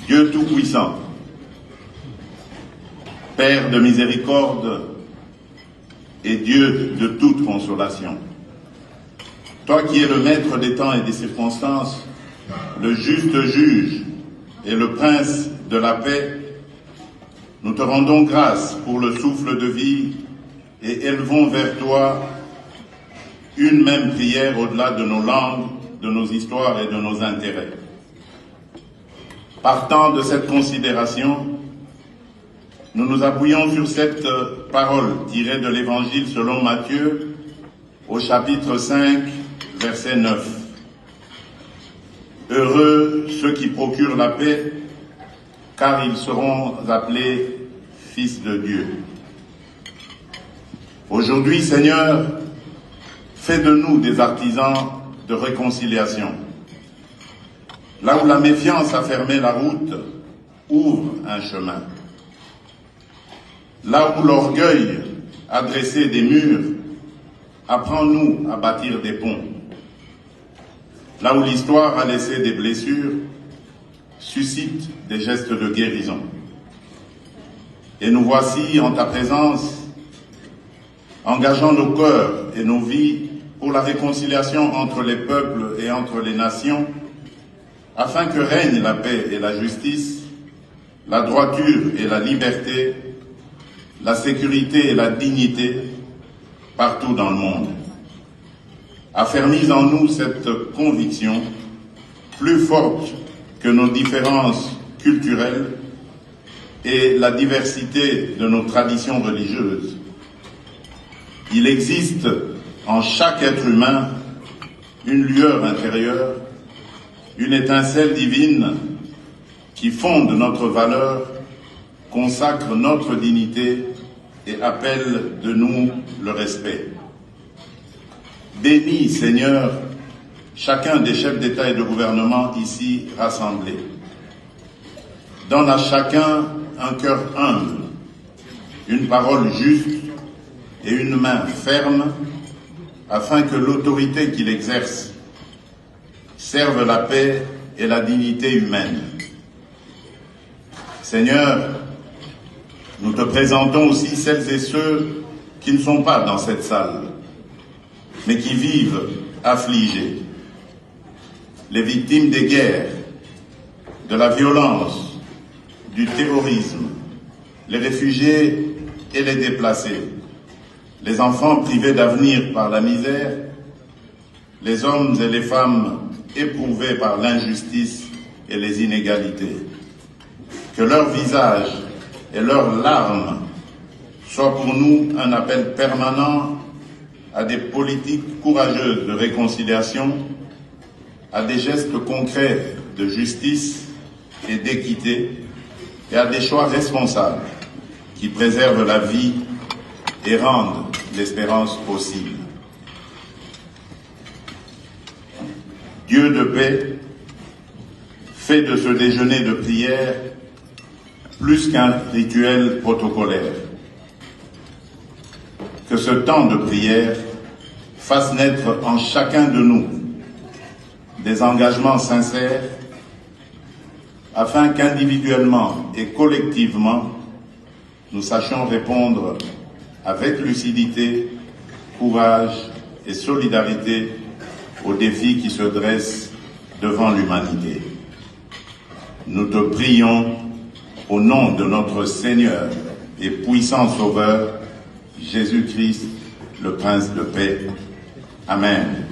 Dieu Tout-Puissant, Père de miséricorde et Dieu de toute consolation, toi qui es le maître des temps et des circonstances, le juste juge et le prince de la paix, nous te rendons grâce pour le souffle de vie et élevons vers toi une même prière au-delà de nos langues, de nos histoires et de nos intérêts. Partant de cette considération, nous nous appuyons sur cette parole tirée de l'Évangile selon Matthieu au chapitre 5, verset 9. Heureux ceux qui procurent la paix, car ils seront appelés fils de Dieu. Aujourd'hui, Seigneur, fais de nous des artisans de réconciliation. Là où la méfiance a fermé la route, ouvre un chemin. Là où l'orgueil a dressé des murs, apprends-nous à bâtir des ponts. Là où l'histoire a laissé des blessures, suscite des gestes de guérison. Et nous voici en ta présence, engageant nos cœurs et nos vies pour la réconciliation entre les peuples et entre les nations, afin que règne la paix et la justice, la droiture et la liberté, la sécurité et la dignité partout dans le monde. Affermis en nous cette conviction, plus forte que nos différences culturelles et la diversité de nos traditions religieuses. Il existe en chaque être humain une lueur intérieure, une étincelle divine qui fonde notre valeur, consacre notre dignité et appelle de nous le respect. Bénis, Seigneur, chacun des chefs d'État et de gouvernement ici rassemblés. Donne à chacun un cœur humble, une parole juste et une main ferme, afin que l'autorité qu'il exerce serve la paix et la dignité humaine. Seigneur, nous te présentons aussi celles et ceux qui ne sont pas dans cette salle, mais qui vivent affligés. Les victimes des guerres, de la violence, du terrorisme, les réfugiés et les déplacés, les enfants privés d'avenir par la misère, les hommes et les femmes éprouvés par l'injustice et les inégalités. Que leur visage et leurs larmes soient pour nous un appel permanent à des politiques courageuses de réconciliation, à des gestes concrets de justice et d'équité, et à des choix responsables qui préservent la vie et rendent l'espérance possible. Dieu de paix, fais de ce déjeuner de prière plus qu'un rituel protocolaire. Que ce temps de prière fasse naître en chacun de nous des engagements sincères afin qu'individuellement et collectivement, nous sachions répondre avec lucidité, courage et solidarité aux défis qui se dressent devant l'humanité. Nous te prions au nom de notre Seigneur et puissant Sauveur, Jésus-Christ, le Prince de paix. Amen.